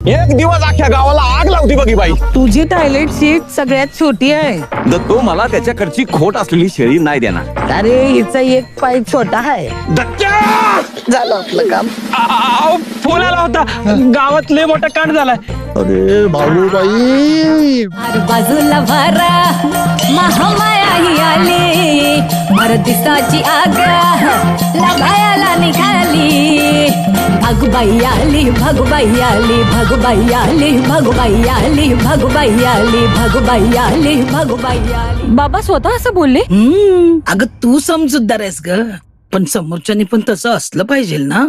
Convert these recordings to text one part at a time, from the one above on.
एक दिवस अख्ख्या गावाला आग लावती बघी बाई. तुझी टॉयलेट सीट सगळ्यात छोटी आहे. तो मला त्याच्याकडची खोट असलेली शेळी नाही देणार. अरे हिचा एक पाय छोटा आहे. झालं आपलं काम. फोन आला होता, गावात लय मोठा कांड झालाय. अरे भाऊबाई, बाजूला भरा महामाया ही आली, मरदिसाची आग लगायाला निघाली. भगुबाई आली, भगुबाई आली, भगुबाई आली, भगुबाई आली, भगुबाई आली, भगुबाई आली, भगुबाई आली. बाबा स्वतः असं बोलले? अगं तू समजूतदार आहेस ग, पण समोरच्यानी पण तसं असलं पाहिजे ना.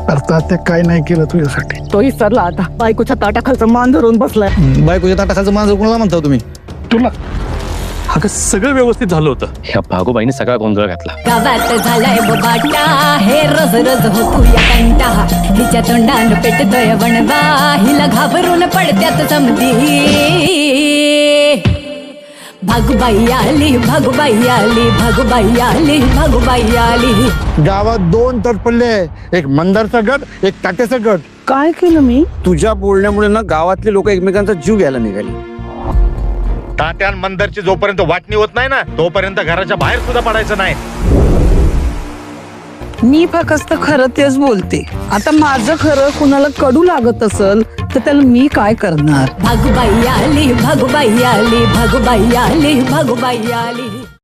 अर्थात ते काय नाही केलं तुझ्यासाठी. तो विसरला आता. बायकोच्या ताटाखालचं मान धरून बसलाय. बायकोच्या ताटाखालचं मांजर कोणाला म्हणता तुम्ही? तुला अगं सगळं व्यवस्थित झालं होतं. ह्या भागोबाईने सगळा गोंधळ घातला. गावात झालाय बोबाटा, हे रोज रोज होतो या कंटा. हिच्या तोंडान पेटतोय वणवा, हिला घाबरून पडत्यात समधी. भगुबाई आली, भगुबाई आली, भगुबाई आली, भगुबाई आली. गावात 2 तट पडले, एक मंदारचा गट, एक ताट्याचा गट. काय केलं मी? तुझ्या बोलण्यामुळे ना गावातले लोक एकमेकांचा जीव घ्यायला निघाले. तात्यान मंदरची जोपर्यंत वाटणी होत नाही ना, तोपर्यंत घराच्या बाहेर सुद्धा पडायचं नाही. मी फक्त खरं तेच बोलते. आता माझं खरं कुणाला कडू लागत असल तर त्याला मी काय करणार? भगुबाई आली, भगुबाई आली, भगुबाई आली, भगुबाई आली.